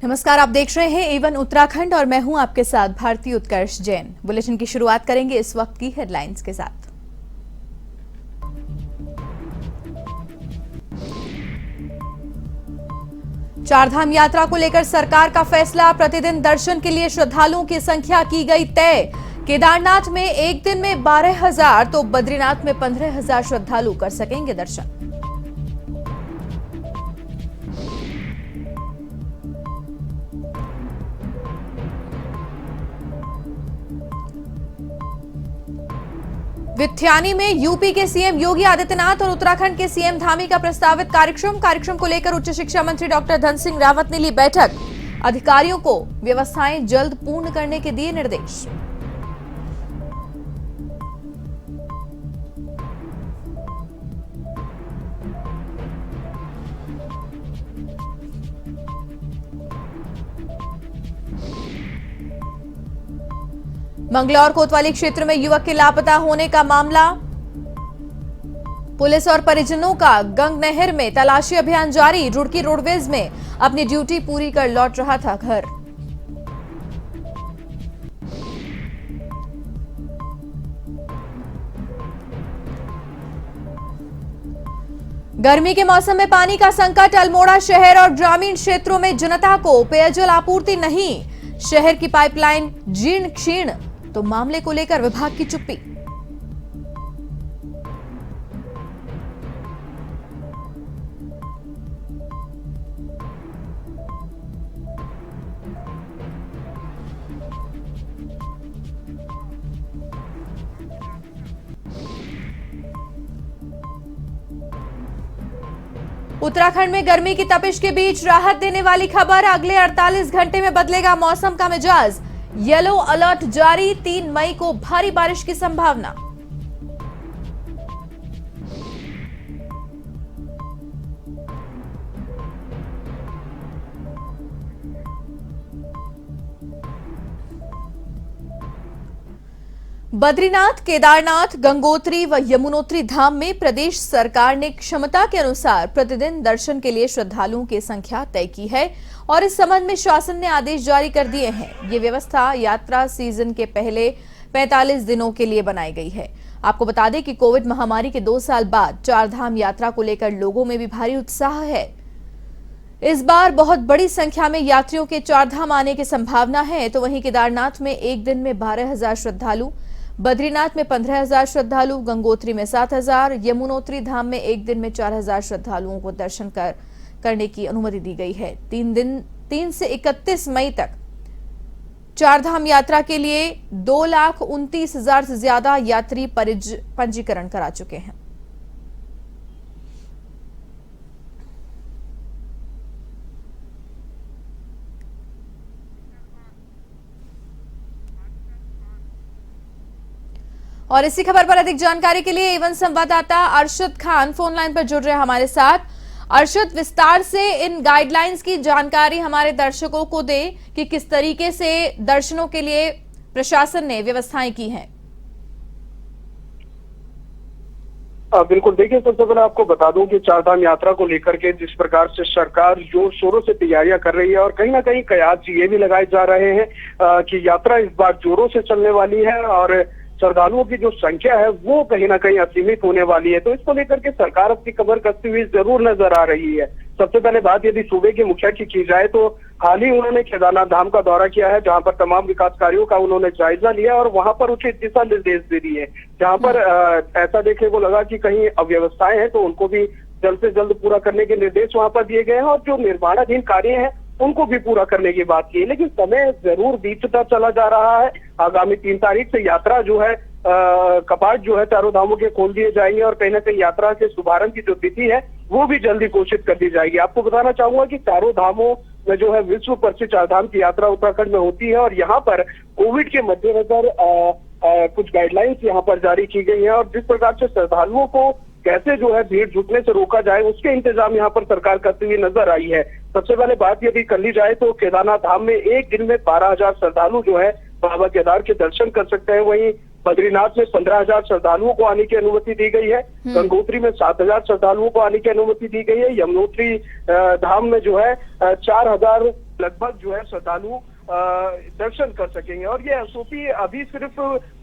नमस्कार, आप देख रहे हैं एवन उत्तराखंड और मैं हूं आपके साथ भारती उत्कर्ष जैन। बुलेटिन की शुरुआत करेंगे इस वक्त की हेडलाइंस के साथ। चारधाम यात्रा को लेकर सरकार का फैसला, प्रतिदिन दर्शन के लिए श्रद्धालुओं की संख्या की गई तय। केदारनाथ में एक दिन में 12,000 तो बद्रीनाथ में 15,000 श्रद्धालु कर सकेंगे दर्शन। विथ्यानी में यूपी के सीएम योगी आदित्यनाथ और उत्तराखंड के सीएम धामी का प्रस्तावित कार्यक्रम को लेकर उच्च शिक्षा मंत्री डॉक्टर धन सिंह रावत ने ली बैठक। अधिकारियों को व्यवस्थाएं जल्द पूर्ण करने के दिए निर्देश। मंगलौर कोतवाली क्षेत्र में युवक के लापता होने का मामला, पुलिस और परिजनों का गंग नहर में तलाशी अभियान जारी। रुड़की रोडवेज में अपनी ड्यूटी पूरी कर लौट रहा था घर। गर्मी के मौसम में पानी का संकट, अल्मोड़ा शहर और ग्रामीण क्षेत्रों में जनता को पेयजल आपूर्ति नहीं। शहर की पाइपलाइन जीर्ण क्षीण, तो मामले को लेकर विभाग की चुप्पी। उत्तराखंड में गर्मी की तपिश के बीच राहत देने वाली खबर, अगले 48 घंटे में बदलेगा मौसम का मिजाज। येलो अलर्ट जारी, 3 मई को भारी बारिश की संभावना। बद्रीनाथ, केदारनाथ, गंगोत्री व यमुनोत्री धाम में प्रदेश सरकार ने क्षमता के अनुसार प्रतिदिन दर्शन के लिए श्रद्धालुओं की संख्या तय की है और इस संबंध में शासन ने आदेश जारी कर दिए हैं। ये व्यवस्था यात्रा सीजन के पहले 45 दिनों के लिए बनाई गई है। आपको बता दें कि कोविड महामारी के 2 साल बाद चारधाम यात्रा को लेकर लोगों में भी भारी उत्साह है। इस बार बहुत बड़ी संख्या में यात्रियों के चारधाम आने की संभावना है। तो वहीं केदारनाथ में एक दिन में 12,000 श्रद्धालु, बद्रीनाथ में 15,000 श्रद्धालु, गंगोत्री में 7,000, यमुनोत्री धाम में एक दिन में 4,000 श्रद्धालुओं को दर्शन करने की अनुमति दी गई है। 3 से 31 मई तक चारधाम यात्रा के लिए 2,29,000 से ज्यादा यात्री पंजीकरण करा चुके हैं। और इसी खबर पर अधिक जानकारी के लिए एवन संवाददाता अरशद खान फोन लाइन पर जुड़ रहे हैं हमारे साथ। अरशद, विस्तार से इन गाइडलाइंस की जानकारी हमारे दर्शकों को दे कि किस तरीके से दर्शनों के लिए प्रशासन ने व्यवस्थाएं की हैं। बिल्कुल, देखिए, सबसे पहले आपको बता दूं कि चारधाम यात्रा को लेकर के जिस प्रकार से सरकार जोर शोरों से तैयारियां कर रही है और कहीं ना कहीं कयास ये भी लगाए जा रहे हैं कि यात्रा इस बार जोरों से चलने वाली है और श्रद्धालुओं की जो संख्या है वो कहीं ना कहीं असीमित होने वाली है। तो इसको लेकर के सरकार अपनी कमर कसती हुई जरूर नजर आ रही है। सबसे पहले बात यदि सूबे के मुखिया की जाए तो हाल ही उन्होंने केदारनाथ धाम का दौरा किया है, जहां पर तमाम विकास कार्यों का उन्होंने जायजा लिया और वहां पर उचित दिशा निर्देश दे दिए। जहां पर ऐसा देखने को लगा कि कहीं अव्यवस्थाएं हैं तो उनको भी जल्द से जल्द पूरा करने के निर्देश वहां पर दिए गए हैं और जो निर्माणाधीन कार्य हैं उनको भी पूरा करने की बात की। लेकिन समय जरूर बीतता चला जा रहा है। आगामी 3 तारीख से यात्रा जो है कपाट जो है चारों धामों के खोल दिए जाएंगे और कहीं ना कहीं यात्रा के शुभारंभ की जो तिथि है वो भी जल्दी घोषित कर दी जाएगी। आपको बताना चाहूंगा कि चारों धामों में जो है विश्व प्रसिद्ध चारधाम की यात्रा उत्तराखंड में होती है और यहाँ पर कोविड के मद्देनजर कुछ गाइडलाइंस यहाँ पर जारी की गई है और जिस प्रकार से श्रद्धालुओं को कैसे जो है भीड़ जुटने से रोका जाए उसके इंतजाम यहाँ पर सरकार करती हुई नजर आई है। सबसे पहले बात यदि कर ली जाए तो केदारनाथ धाम में एक दिन में 12,000 श्रद्धालु जो है बाबा केदार के दर्शन कर सकते हैं। वहीं बद्रीनाथ में 15,000 श्रद्धालुओं को आने की अनुमति दी गई है। गंगोत्री में 7,000 श्रद्धालुओं को आने की अनुमति दी गई है। यमुनोत्री धाम में जो है 4,000 लगभग जो है श्रद्धालु दर्शन कर सकेंगे। और ये एसओपी अभी सिर्फ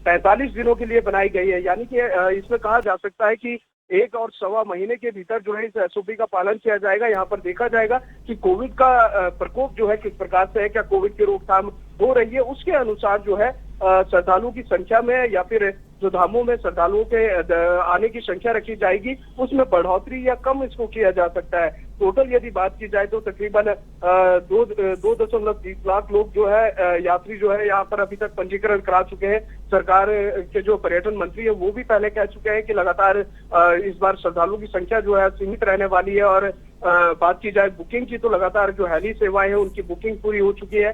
45 दिनों के लिए बनाई गई है, यानी कि इसमें कहा जा सकता है कि 1 और सवा महीने के भीतर जो है इस एसओपी का पालन किया जाएगा। यहाँ पर देखा जाएगा कि कोविड का प्रकोप जो है किस प्रकार से है, क्या कोविड की रोकथाम हो रही है, उसके अनुसार जो है श्रद्धालुओं की संख्या में या फिर जो धामों में श्रद्धालुओं के आने की संख्या रखी जाएगी उसमें बढ़ोतरी या कम इसको किया जा सकता है। टोटल यदि बात की जाए तो तकरीबन 2.30 लाख लोग जो है यात्री जो है यहाँ पर अभी तक पंजीकरण करा चुके हैं। सरकार के जो पर्यटन मंत्री है वो भी पहले कह चुके हैं कि लगातार इस बार श्रद्धालुओं की संख्या जो है सीमित रहने वाली है। और बात की जाए बुकिंग की तो लगातार जो हेली सेवाएं हैं उनकी बुकिंग पूरी हो चुकी है।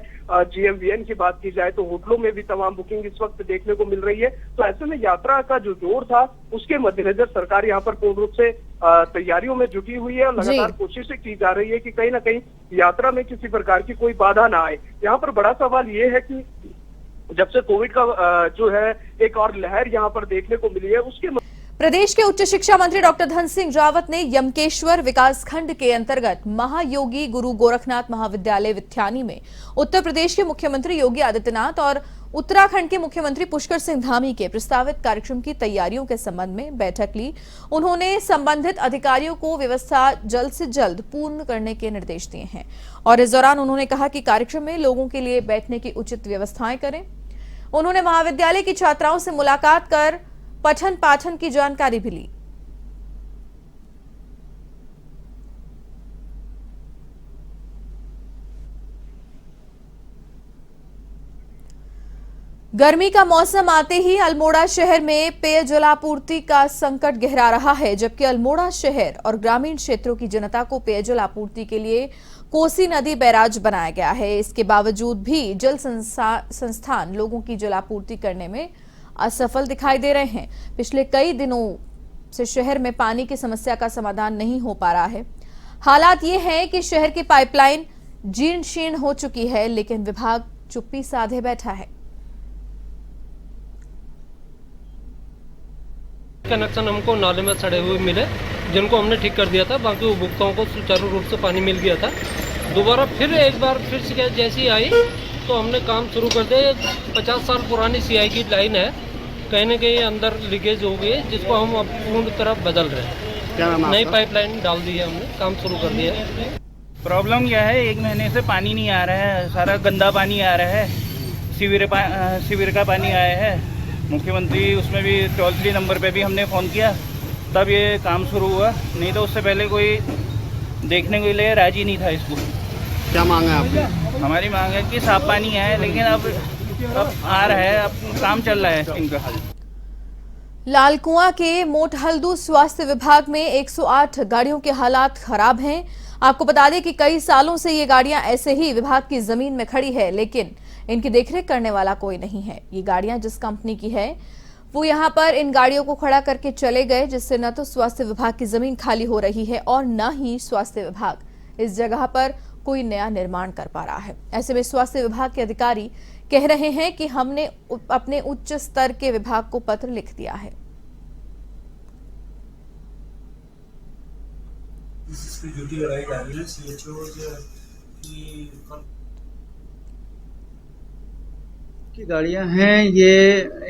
GMVN की बात की जाए तो होटलों में भी तमाम बुकिंग इस वक्त देखने को मिल रही है। तो ऐसे में यात्रा का जो जोर था उसके मद्देनजर सरकार यहाँ पर पूर्ण रूप से तैयारियों में जुटी हुई है और लगातार कोशिशें की जा रही है कि कहीं ना कहीं यात्रा में किसी प्रकार की कोई बाधा ना आए। यहाँ पर बड़ा सवाल ये है कि जब से कोविड का जो है एक और लहर यहाँ पर देखने को मिली है उसके प्रदेश के उच्च शिक्षा मंत्री डॉक्टर धन सिंह रावत ने यमकेश्वर विकासखंड के अंतर्गत महायोगी गुरु गोरखनाथ महाविद्यालय विथ्यानी में उत्तर प्रदेश के मुख्यमंत्री योगी आदित्यनाथ और उत्तराखंड के मुख्यमंत्री पुष्कर सिंह धामी के प्रस्तावित कार्यक्रम की तैयारियों के संबंध में बैठक ली। उन्होंने संबंधित अधिकारियों को व्यवस्था जल्द से जल्द पूर्ण करने के निर्देश दिए हैं और इस दौरान उन्होंने कहा कि कार्यक्रम में लोगों के लिए बैठने की उचित व्यवस्थाएं करें। उन्होंने महाविद्यालय की छात्राओं से मुलाकात कर पठन पाठन की जानकारी भी ली। गर्मी का मौसम आते ही अल्मोड़ा शहर में पेयजलापूर्ति का संकट गहरा रहा है, जबकि अल्मोड़ा शहर और ग्रामीण क्षेत्रों की जनता को पेयजल आपूर्ति के लिए कोसी नदी बैराज बनाया गया है। इसके बावजूद भी जल संस्थान लोगों की जलापूर्ति करने में असफल दिखाई दे रहे हैं। पिछले कई दिनों से शहर में पानी की समस्या का समाधान नहीं हो पा रहा है। हालात ये है कि शहर की पाइपलाइन जीर्ण शीर्ण हो चुकी है, लेकिन विभाग चुप्पी साधे बैठा है। कनेक्शन हमको नाले में सड़े हुए मिले, जिनको हमने ठीक कर दिया था। बाकी उपभोक्ताओं को सुचारू रूप से पानी मिल गया था। दोबारा फिर एक बार फिर शिकायत जैसी आई तो हमने काम शुरू कर दिया। 50 साल पुरानी CI की लाइन है, कहीं न कहीं अंदर लीकेज हो गई है, जिसको हम अब पूर्ण तरह बदल रहे हैं। नई पाइपलाइन डाल दी है हमने, काम शुरू कर दिया है। प्रॉब्लम क्या है, 1 महीने से पानी नहीं आ रहा है, सारा गंदा पानी आ रहा है। सीवर का पानी आया है। मुख्यमंत्री उसमें भी टोल फ्री नंबर पे भी हमने फ़ोन किया, तब ये काम शुरू हुआ, नहीं तो उससे पहले कोई देखने के लिए राजी नहीं था इसको। क्या मांग है आपकी? हमारी मांग है कि साफ पानी है, लेकिन अब आ रहा है, अब काम चल रहा है इनका। लालकुआं के मोटहल्दू स्वास्थ्य विभाग में 108 गाड़ियों के हालात खराब हैं। आपको बता दें कि कई सालों से ये गाड़ियां ऐसे ही विभाग की जमीन में खड़ी है, लेकिन इनकी देखरेख करने वाला कोई नहीं है। ये गाड़ियां जिस कंपनी की है वो यहां पर इन गाड़ियों को खड़ा करके चले गए, जिससे न तो स्वास्थ्य विभाग की जमीन खाली हो रही है और न ही स्वास्थ्य विभाग इस जगह पर कोई नया निर्माण कर पा रहा है। ऐसे में स्वास्थ्य विभाग के अधिकारी कह रहे हैं कि हमने अपने उच्च स्तर के विभाग को पत्र लिख दिया है। की गाड़ियां हैं, ये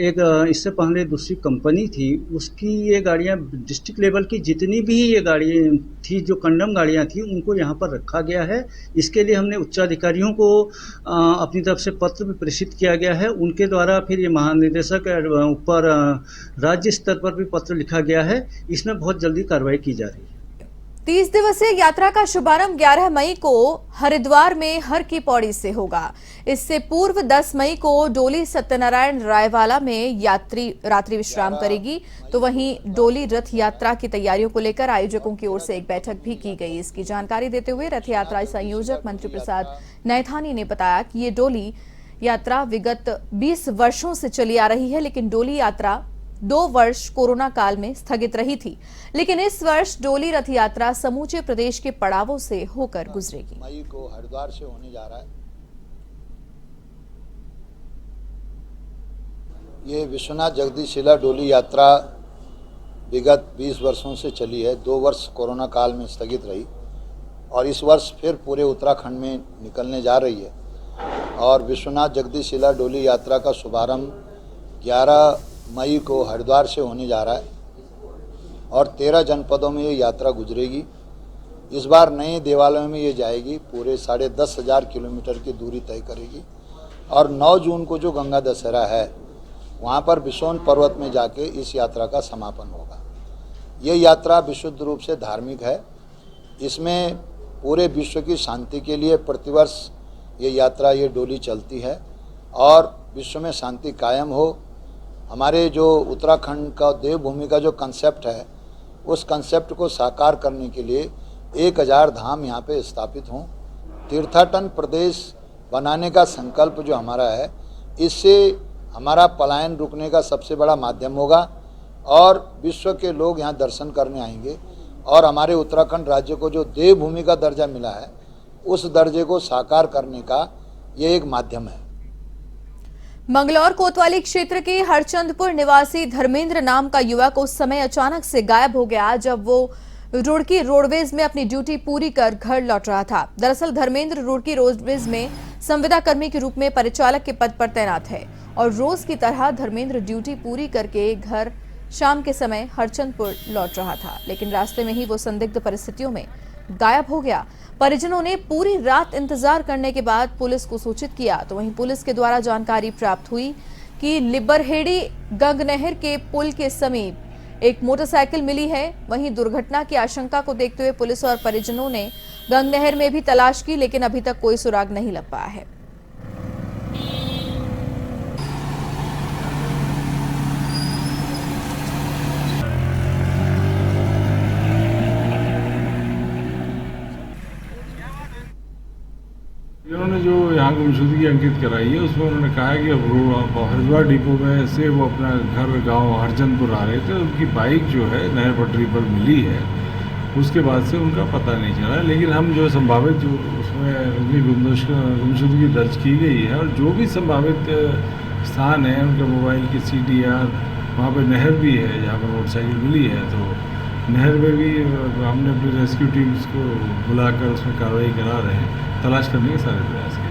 एक इससे पहले दूसरी कंपनी थी, उसकी ये गाड़ियां डिस्ट्रिक्ट लेवल की जितनी भी ये गाड़ियां थी, जो कंडम गाड़ियां थी, उनको यहाँ पर रखा गया है। इसके लिए हमने उच्चाधिकारियों को अपनी तरफ से पत्र भी प्रेषित किया गया है। उनके द्वारा फिर ये महानिदेशक ऊपर राज्य स्तर पर भी पत्र लिखा गया है। इसमें बहुत जल्दी कार्रवाई की जा रही है। 30 दिवसीय यात्रा का शुभारंभ 11 मई को हरिद्वार में हर की पौड़ी से होगा। इससे पूर्व 10 मई को डोली सत्यनारायण रायवाला में यात्री रात्रि विश्राम करेगी। तो वहीं डोली रथ यात्रा की तैयारियों को लेकर आयोजकों की ओर से एक बैठक भी की गई। इसकी जानकारी देते हुए रथ यात्रा संयोजक मंत्री प्रसाद नैथानी ने बताया कि ये डोली यात्रा विगत 20 वर्षों से चली आ रही है, लेकिन डोली यात्रा 2 वर्ष कोरोना काल में स्थगित रही थी। लेकिन इस वर्ष डोली रथ यात्रा समूचे प्रदेश के पड़ावों से होकर गुजरेगी। मई को हरिद्वार से होने जा रहा है। ये विश्वनाथ जगदीश शिला डोली यात्रा विगत 20 वर्षों से चली है। 2 वर्ष कोरोना काल में स्थगित रही और इस वर्ष फिर पूरे उत्तराखंड में निकलने जा रही है। और विश्वनाथ जगदीश शिला डोली यात्रा का शुभारंभ 11 मई को हरिद्वार से होने जा रहा है और 13 जनपदों में ये यात्रा गुजरेगी। इस बार नए देवालयों में ये जाएगी, पूरे 10,500 किलोमीटर की दूरी तय करेगी। और 9 जून को जो गंगा दशहरा है वहाँ पर बिसोन पर्वत में जाके इस यात्रा का समापन होगा। ये यात्रा विशुद्ध रूप से धार्मिक है। इसमें पूरे विश्व की शांति के लिए प्रतिवर्ष ये यात्रा, ये डोली चलती है और विश्व में शांति कायम हो। हमारे जो उत्तराखंड का देवभूमि का जो कंसेप्ट है, उस कंसेप्ट को साकार करने के लिए 1000 धाम यहाँ पे स्थापित हों। तीर्थाटन प्रदेश बनाने का संकल्प जो हमारा है, इससे हमारा पलायन रुकने का सबसे बड़ा माध्यम होगा और विश्व के लोग यहाँ दर्शन करने आएंगे और हमारे उत्तराखंड राज्य को जो देवभूमि का दर्जा मिला है, उस दर्जे को साकार करने का ये एक माध्यम है। मंगलौर कोतवाली क्षेत्र के हरचंदपुर निवासी धर्मेंद्र नाम का युवक उस समय अचानक से गायब हो गया जब वो रुड़की रोडवेज में अपनी ड्यूटी पूरी कर घर लौट रहा था। दरअसल धर्मेंद्र रुड़की रोडवेज में संविदा कर्मी के रूप में परिचालक के पद पर तैनात है और रोज की तरह धर्मेंद्र ड्यूटी पूरी करके घर शाम के समय हरचंदपुर लौट रहा था, लेकिन रास्ते में ही वो संदिग्ध परिस्थितियों में गायब हो गया। परिजनों ने पूरी रात इंतजार करने के बाद पुलिस को सूचित किया तो वहीं पुलिस के द्वारा जानकारी प्राप्त हुई कि लिब्बरहेड़ी गंगनहर के पुल के समीप एक मोटरसाइकिल मिली है। वहीं दुर्घटना की आशंका को देखते हुए पुलिस और परिजनों ने गंगनहर में भी तलाश की, लेकिन अभी तक कोई सुराग नहीं लग पाया है। इन्होंने जो यहाँ गुमशुदगी अंकित कराई है, उसमें उन्होंने कहा है कि अब हरिद्वार डिपो में से वो अपना घर गांव हरचंदपुर आ रहे थे। उनकी बाइक जो है नहर पटरी पर मिली है, उसके बाद से उनका पता नहीं चला। लेकिन हम जो संभावित जो उसमें उनकी गुमशुदगी दर्ज की गई है और जो भी संभावित स्थान है उनके मोबाइल की CDR, वहाँ पर नहर भी है जहाँ पर मोटरसाइकिल मिली है, तो नहर में भी हमने अपनी रेस्क्यू टीम्स को बुलाकर उसमें कार्रवाई करा रहे हैं, तलाश करने के सारे प्रयास किए।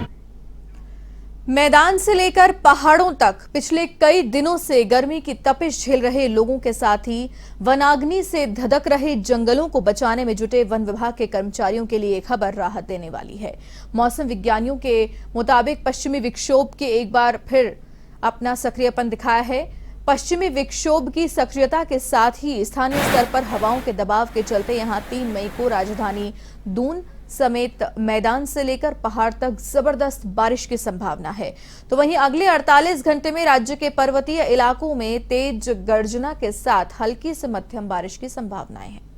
मैदान से लेकर पहाड़ों तक पिछले कई दिनों से गर्मी की तपिश झेल रहे लोगों के साथ ही वनाग्नि से धधक रहे जंगलों को बचाने में जुटे वन विभाग के कर्मचारियों के लिए खबर राहत देने वाली है। मौसम विज्ञानियों के मुताबिक पश्चिमी विक्षोभ के एक बार फिर अपना सक्रियपन दिखाया है। पश्चिमी विक्षोभ की सक्रियता के साथ ही स्थानीय स्तर पर हवाओं के दबाव के चलते यहां 3 मई को राजधानी दून समेत मैदान से लेकर पहाड़ तक जबरदस्त बारिश की संभावना है। तो वहीं अगले 48 घंटे में राज्य के पर्वतीय इलाकों में तेज गर्जना के साथ हल्की से मध्यम बारिश की संभावनाएं हैं।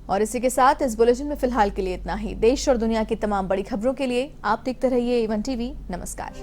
और इसी के साथ इस बुलेटिन में फिलहाल के लिए इतना ही। देश और दुनिया की तमाम बड़ी खबरों के लिए आप देखते रहिए A1 TV। नमस्कार।